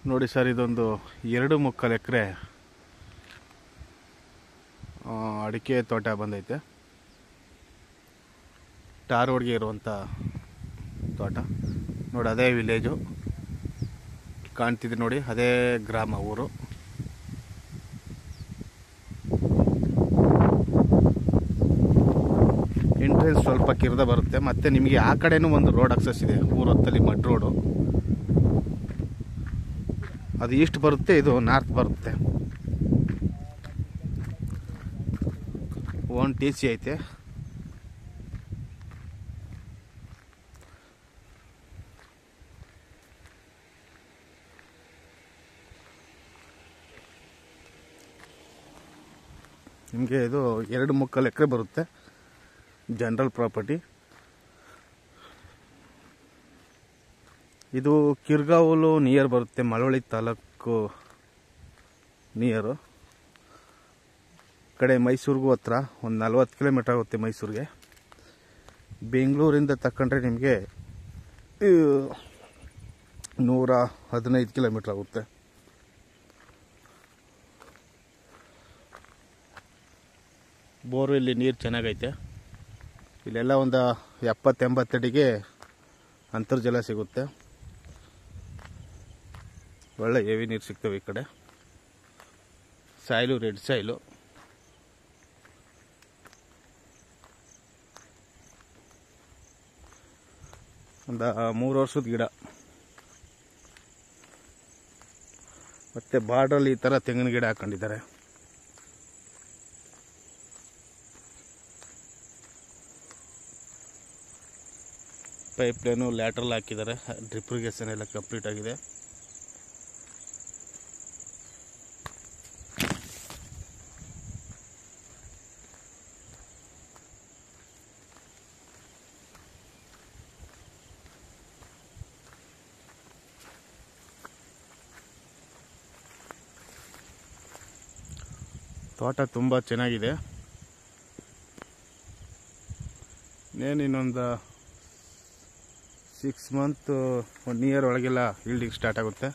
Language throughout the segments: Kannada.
ನೋಡಿ ಸರ್, ಇದೊಂದು 2.25 ಎಕರೆ ಅಡಿಕೆ ತೋಟ ಬಂದೈತೆ. ಟಾರ್ ರೋಡ್ಗೆ ಇರುವಂಥ ತೋಟ ನೋಡಿ. ಅದೇ ವಿಲೇಜು ಕಾಣ್ತಿದೆ ನೋಡಿ, ಅದೇ ಗ್ರಾಮ ಊರು. ಎಂಟ್ರೆನ್ಸ್ ಸ್ವಲ್ಪ ಕಿರ್ದ ಬರುತ್ತೆ. ಮತ್ತು ನಿಮಗೆ ಆ ಕಡೆನೂ ಒಂದು ರೋಡ್ ಅಕ್ಸಸ್ ಇದೆ, ಊರೊತ್ತಲ್ಲಿ ಮಡ್ ರೋಡು. ಅದು ಈಸ್ಟ್ ಬರುತ್ತೆ, ಇದು ನಾರ್ತ್ ಬರುತ್ತೆ. ಓನ್ TC ಐತೆ. ನಿಮಗೆ ಇದು 2.25 ಎಕರೆ ಬರುತ್ತೆ, ಜನರಲ್ ಪ್ರಾಪರ್ಟಿ. ಇದು ಕಿರ್ಗಾವಲು ನಿಯರ್ ಬರುತ್ತೆ, ಮಳವಳ್ಳಿ ತಾಲೂಕು ನಿಯರು. ಕಡೆ ಮೈಸೂರಿಗೂ ಹತ್ರ, ಒಂದು 40 ಕಿಲೋಮೀಟರ್ ಆಗುತ್ತೆ ಮೈಸೂರಿಗೆ. ಬೆಂಗಳೂರಿಂದ ತಗೊಂಡ್ರೆ ನಿಮಗೆ 115 ಕಿಲೋಮೀಟರ್ ಆಗುತ್ತೆ. ಬೋರ್ವೆಲ್ಲಿ ನೀರು ಚೆನ್ನಾಗೈತೆ. ಇಲ್ಲೆಲ್ಲ ಒಂದು 70-80 ಅಡಿಗೆ ಅಂತರ್ಜಲ ಸಿಗುತ್ತೆ. ಒಳ್ಳೆ ಹೆವಿ ನೀರು ಸಿಗ್ತವೆ ಈ ಕಡೆ. Soil red soil. ಒಂದು 3 ವರ್ಷದ ಗಿಡ. ಮತ್ತು ಬಾರ್ಡ್ರಲ್ಲಿ ಈ ಥರ ತೆಂಗಿನ ಗಿಡ ಹಾಕೊಂಡಿದ್ದಾರೆ. ಪೈಪ್ ಲೈನು ಲ್ಯಾಟ್ರಲ್ ಹಾಕಿದ್ದಾರೆ. ಡ್ರಿಪ್ ಇರಿಗೇಷನ್ ಎಲ್ಲ ಕಂಪ್ಲೀಟ್ ಆಗಿದೆ. ತೋಟ ತುಂಬ ಚೆನ್ನಾಗಿದೆ. ಇನ್ನೊಂದು 6 ಮಂತ್ 1 ಇಯರ್ ಒಳಗೆಲ್ಲ ಈಲ್ಡಿಂಗ್ ಸ್ಟಾರ್ಟ್ ಆಗುತ್ತೆ.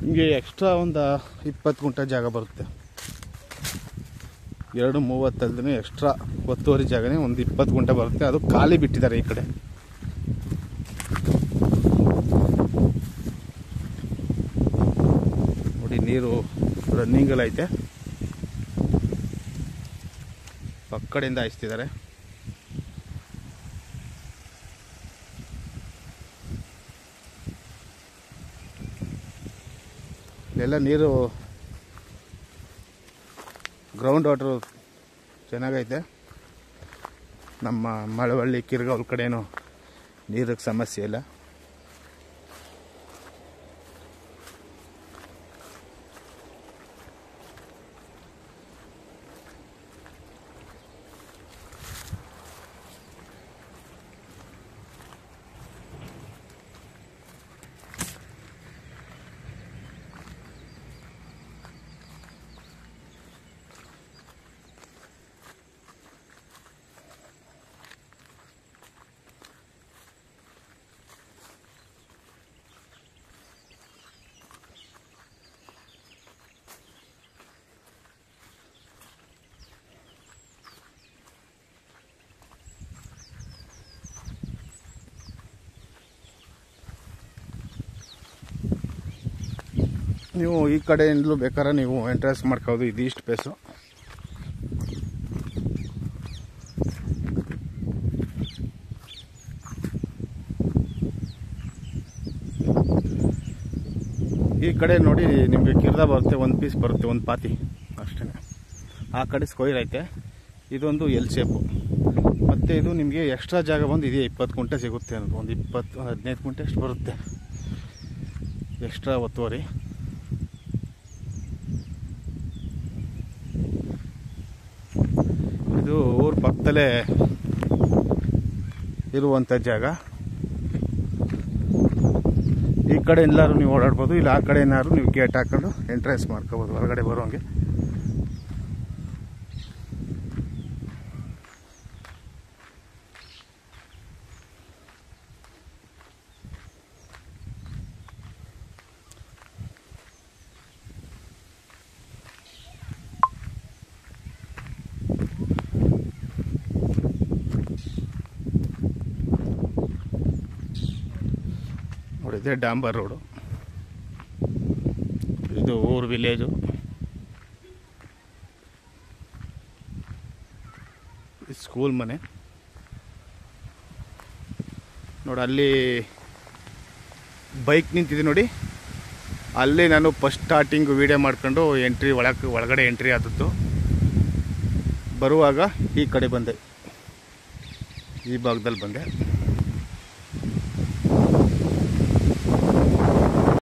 ನಿಮಗೆ ಎಕ್ಸ್ಟ್ರಾ ಒಂದು 20 ಗುಂಟೆ ಜಾಗ ಬರುತ್ತೆ. 2.30 ಅಲ್ದೇ ಎಕ್ಸ್ಟ್ರಾ ಒತ್ತುವರಿ ಜಾಗನೇ ಒಂದು 20 ಗುಂಟೆ ಬರುತ್ತೆ. ಅದು ಖಾಲಿ ಬಿಟ್ಟಿದ್ದಾರೆ ಈ ಕಡೆ. ನೋಡಿ, ನೀರು ರನ್ನಿಂಗಲ್ಲಿ ಐತೆ. ಪಕ್ಕಡೆಯಿಂದ ಹಾಯಿಸ್ತಿದ್ದಾರೆ. ಇಲ್ಲೆಲ್ಲ ನೀರು ಗ್ರೌಂಡ್ ವಾಟರ್ ಚೆನ್ನಾಗೈತೆ. ನಮ್ಮ ಮಳವಳ್ಳಿ ಕಿರ್ಗಾವಲ್ ಕಡೆನೂ ನೀರಿಗೆ ಸಮಸ್ಯೆ ಇಲ್ಲ. ನೀವು ಈ ಕಡೆಯಿಂದಲೂ ಬೇಕಾದ್ರೆ ನೀವು ಎಂಟ್ರೆನ್ಸ್ ಮಾಡ್ಕೋದು. ಇದು ಈಸ್ಟ್ ಫೇಸು. ಈ ಕಡೆ ನೋಡಿ ನಿಮಗೆ ಕಿರ್ದ ಬರುತ್ತೆ, ಒಂದು ಪೀಸ್ ಬರುತ್ತೆ, ಒಂದು ಪಾತಿ ಅಷ್ಟೇ. ಆ ಕಡೆ ಸ್ಕ್ವೈರ್ ಐತೆ, ಇದೊಂದು ಎಲ್ ಶೇಪು. ಮತ್ತು ಇದು ನಿಮಗೆ ಎಕ್ಸ್ಟ್ರಾ ಜಾಗ ಬಂದು ಇದೆ 20 ಗುಂಟೆ ಸಿಗುತ್ತೆ ಅನ್ನೋದು. ಒಂದು 15 ಗುಂಟೆ ಅಷ್ಟು ಬರುತ್ತೆ ಎಕ್ಸ್ಟ್ರಾ ಒತ್ತುವರಿ. ಇದು ಊರ ಪಕ್ಕದಲ್ಲೇ ಇರುವಂಥ ಜಾಗ. ಈ ಕಡೆ ಎಲ್ಲರೂ ನೀವು ಓಡಾಡ್ಬೋದು, ಇಲ್ಲ ಆ ಕಡೆ ಏನಾದ್ರು ನೀವು ಗೇಟ್ ಹಾಕೊಂಡು ಎಂಟ್ರೆನ್ಸ್ ಮಾಡ್ಕೋಬೋದು ಹೊರಗಡೆ ಬರೋಂಗೆ. ಇದೆ ಡಾಂಬರ್ ರೋಡು. ಇದು ಊರು ವಿಲೇಜು. ಸ್ಕೂಲ್ ಮನೆ ನೋಡಿ. ಅಲ್ಲಿ ಬೈಕ್ ನಿಂತಿದೆ ನೋಡಿ. ಅಲ್ಲಿ ನಾನು ಫಸ್ಟ್ ಸ್ಟಾರ್ಟಿಂಗ್ ವೀಡಿಯೋ ಮಾಡ್ಕೊಂಡು ಒಳಗಡೆ ಎಂಟ್ರಿ ಆದದ್ದು. ಬರುವಾಗ ಈ ಕಡೆ ಬಂದೆ, ಈ ಭಾಗದಲ್ಲಿ ಬಂದೆ.